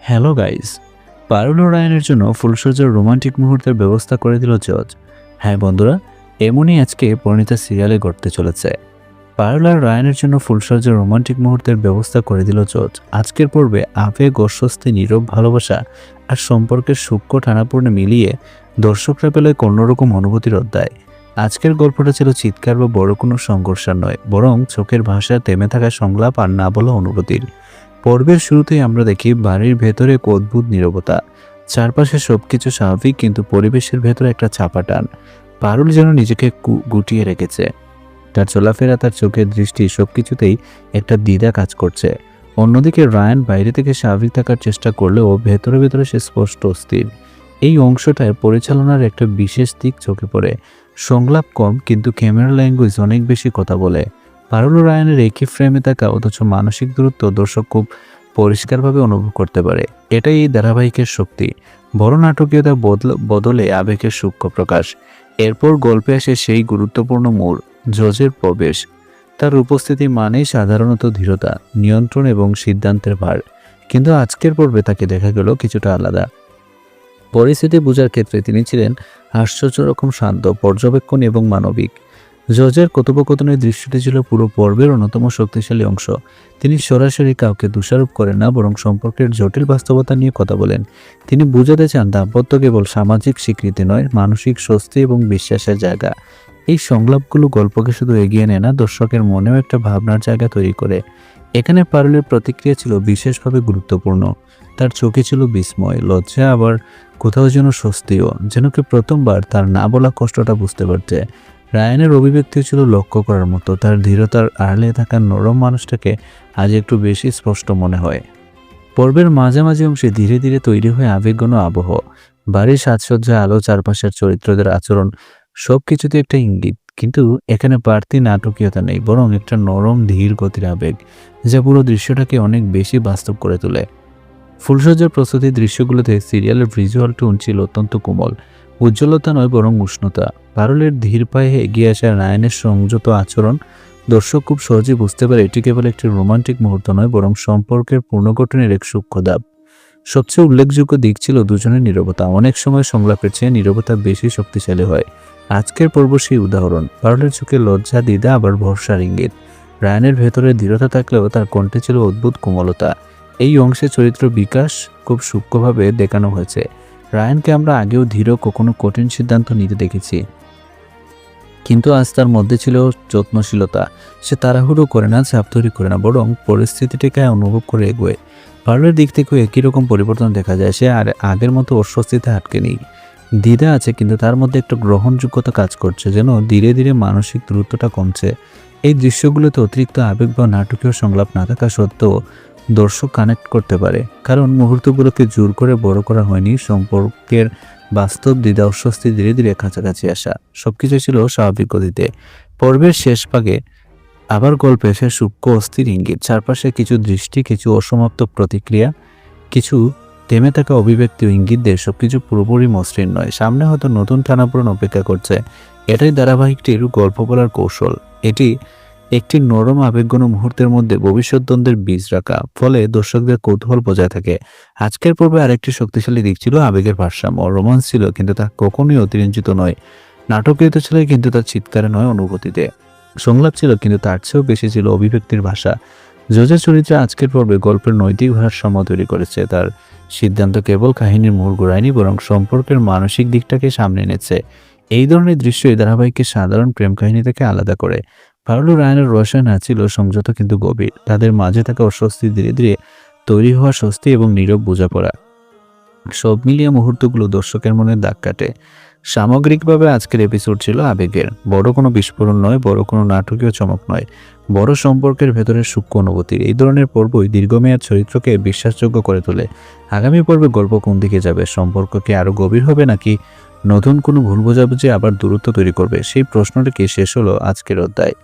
Hello guys, পারুল ও রায়ানের জন্য ফুলসজ্জার romantic মুহূর্তের ব্যবস্থা করে দিল জজ। হ্যাঁ বন্ধুরা, এমনই আজকে পরিণীতা সিরিয়ালে ঘটতে চলেছে। পারুল আর রায়ানের জন্য ফুলসজ্জার রোমান্টিক মুহূর্তের ব্যবস্থা করে দিল জজ। আজকের পর্বে আবেগ, অস্বস্তি, নীরব ভালোবাসা আর সম্পর্কের সূক্ষ্ম টানাপূর্ণে মিলিয়ে দর্শকরা পেল এক অন্যরকম অনুভূতির অধ্যায়। আজকের গল্পটা ছিল চিৎকার বা বড় কোনো সংঘর্ষের নয়, বরং চোখের ভাষায় থেমে থাকা সংলাপ আর না বলা অনুভূতির। পর্বের শুরুতেই আমরা দেখি বাড়ির ভেতরে এক অদ্ভুত নীরবতা। চারপাশে সবকিছু স্বাভাবিক, কিন্তু পরিবেশের ভেতরে একটা চাপা টান। পারুল যেন নিজেকে গুটিয়ে রেখেছে। তার চলাফেরা, তার চোখের দৃষ্টি, সবকিছুতেই একটা দ্বিধা কাজ করছে। অন্যদিকে রায়ান বাইরে থেকে স্বাভাবিক থাকার চেষ্টা করলেও ভেতরে ভেতরে সে স্পষ্ট অস্থির। এই অংশটায় পরিচালনার একটা বিশেষ দিক চোখে পড়ে। সংলাপ কম, কিন্তু ক্যামেরা ল্যাঙ্গুয়েজ অনেক বেশি কথা বলে। পারুল ও রায়ানের একই ফ্রেমে থাকা অথচ মানসিক দূরত্ব দর্শক খুব পরিষ্কারভাবে অনুভব করতে পারে। এটাই এই ধারাবাহিকের শক্তি। বড় নাটকীয়তা বদলে আবেগের সূক্ষ্ম প্রকাশ। এরপর গল্পে আসে সেই গুরুত্বপূর্ণ মোড়, জজের প্রবেশ। তার উপস্থিতি মানেই সাধারণত ধীরতা, নিয়ন্ত্রণ এবং সিদ্ধান্তের ভার। কিন্তু আজকের পর্বে তাকে দেখা গেল কিছুটা আলাদা। পরিস্থিতি বোঝার ক্ষেত্রে তিনি ছিলেন আশ্চর্য রকম শান্ত, পর্যবেক্ষণ এবং মানবিক। জজের কথোপকথনের দৃশ্যটি ছিল পুরো পর্বের অন্যতম শক্তিশালী অংশ। তিনি সরাসরি কাউকে দোষারোপ করেন না, বরং সম্পর্কের জটিল বাস্তবতা নিয়ে কথা বলেন। তিনি বুঝাতে চান দাম্পত্য কেবল সামাজিক স্বীকৃতি নয়, মানসিক স্বস্তি এবং বিশ্বাসের জায়গা। এই সংলাপগুলো গল্পকে শুধু এগিয়ে নেয় না, দর্শকের মনেও একটা ভাবনার জায়গা তৈরি করে। এখানে পারুলের প্রতিক্রিয়া ছিল বিশেষভাবে গুরুত্বপূর্ণ। তার চোখে ছিল বিস্ময়, লজ্জা, আবার কোথাও যেন স্বস্তিও, যেন কি প্রথমবার তার না বলা কষ্টটা বুঝতে পারছে। রায়ানের অভিব্যক্তিও ছিল লক্ষ্য করার মতো। তার ধীরতার আড়ালে থাকা নরম মানুষটাকে আজ একটু বেশি স্পষ্ট মনে হয়। পর্বের মাঝামাঝি অংশে ধীরে ধীরে তৈরি হয় আবেগঘন আবহ। বাড়ির সাজসজ্জা, আলো, চারপাশের চরিত্রদের আচরণ, সবকিছুতে একটা ইঙ্গিত। কিন্তু এখানে বাড়তি নাটকীয়তা নেই, বরং একটা নরম ধীর গতির আবেগ, যা পুরো দৃশ্যটাকে অনেক বেশি বাস্তব করে তোলে। ফুলসজ্জার প্রস্তুতির দৃশ্যগুলোতে সিরিয়ালের ভিজুয়াল টোন ছিল অত্যন্ত কোমল। উজ্জ্বলতা নয়, বরং উষ্ণতা। পারুলের ধীর পায়ে এগিয়ে আসা, রায়ানের সংযত আচরণ, দর্শক খুব সহজে বুঝতে পারে এটি কেবল একটি রোমান্টিক মুহূর্ত নয়, বরং সম্পর্কের পুনর্গঠনের এক সূক্ষ্ম ধাপ। সবচেয়ে উল্লেখযোগ্য দিক ছিল দুজনের নীরবতা। অনেক সময় সংলাপের চেয়ে নীরবতা বেশি শক্তিশালী হয়। আজকের পর্ব সেই উদাহরণ। পারুলের চোখে লজ্জা, দ্বিধা, আবার ভরসার ইঙ্গিত। রায়ানের ভেতরে দৃঢ়তা থাকলেও তার কণ্ঠে ছিল অদ্ভুত কোমলতা। এই অংশে চরিত্র বিকাশ খুব সূক্ষ্মভাবে দেখানো হয়েছে। রায়ানকে আমরা আগেও ধীর, কখনো কঠিন সিদ্ধান্ত নিতে দেখেছি, কিন্তু আজ তার মধ্যে ছিল যত্নশীলতা। সে তাড়াহুড়ো করে না, চাপ তৈরি করে না, বরং পরিস্থিতিটিকে অনুভব করে এগোয়। পারুলের দিক থেকেও একই রকম পরিবর্তন দেখা যায়। সে আর আগের মতো অস্বস্তিতে আটকে নেই। দ্বিধা আছে, কিন্তু তার মধ্যে একটা গ্রহণযোগ্যতা কাজ করছে, যেন ধীরে ধীরে মানসিক দূরত্বটা কমছে। এই দৃশ্যগুলোতে অতিরিক্ত আবেগ বা নাটকীয় সংলাপ না থাকা সত্ত্বেও দর্শক কানেক্ট করতে পারে, কারণ মুহূর্তগুলোকে জোর করে বড় করা হয়নি। সম্পর্কের বাস্তব দ্বিধা, অস্বস্তি, ধীরে ধীরে কাছাকাছি আসা, সবকিছু ছিল স্বাভাবিক গতিতে। পর্বের শেষ ভাগে আবার গল্পে এসে সূক্ষ্ম অস্থির ইঙ্গিত। চারপাশে কিছু দৃষ্টি, কিছু অসমাপ্ত প্রতিক্রিয়া, কিছু থেমে থাকা অভিব্যক্তি ও ইঙ্গিত দিয়ে সবকিছু পুরোপুরি মসৃণ নয়। সামনে হয়তো নতুন টানাপোড়েন অপেক্ষা করছে। এটাই ধারাবাহিকটির গল্প বলার কৌশল। এটি একটি নরম আবেগঘন মুহূর্তের মধ্যে ভবিষ্যৎ দ্বন্দ্বের বীজ রাখা, ফলে দর্শকদের কৌতূহল বজায় থাকে। আজকের পর্বে আরেকটি শক্তিশালী দিক ছিল আবেগের ভারসাম্য। রোমান্স ছিল, কিন্তু তা কখনোই অতিরঞ্জিত নয়। নাটকীয়তা ছিল, কিন্তু তার চিৎকারে নয়, অনুভূতিতে। সংলাপ ছিল, কিন্তু তার চেয়েও বেশি ছিল অভিব্যক্তির ভাষা। জজের চরিত্রে আজকের পর্বে গল্পের নৈতিক ভারসাম্য তৈরি করেছে। তার সিদ্ধান্ত কেবল কাহিনীর মোড় ঘোরায়নি, বরং সম্পর্কের মানসিক দিকটাকে সামনে এনেছে। এই ধরনের দৃশ্য এই ধারাবাহিককে সাধারণ প্রেম কাহিনী থেকে আলাদা করে। পারুল ও রায়ানের রসায়ন ছিল সংযত কিন্তু গভীর। তাদের মাঝে থাকা অস্বস্তি ধীরে ধীরে তৈরি হওয়া স্বস্তি এবং নীরব বোঝাপড়া, সব মিলিয়ে মুহূর্তগুলো দর্শকের মনে দাগ কাটে। সামগ্রিকভাবে আজকের এপিসোড ছিল আবেগের। বড় কোনো বিস্ফোরণ নয়, বড় কোনো নাটকীয় চমক নয়, বড় সম্পর্কের ভেতরে সূক্ষ্ম অনুভূতির। এই ধরনের পর্বই দীর্ঘমেয়াদ চরিত্রকে বিশ্বাসযোগ্য করে তোলে। আগামী পর্বে গল্প কোন দিকে যাবে? সম্পর্ক কি আরো গভীর হবে, নাকি নতুন কোনো ভুল বোঝাবুঝি আবার দূরত্ব তৈরি করবে? সেই প্রশ্নটিকে শেষ হলো আজকের অধ্যায়।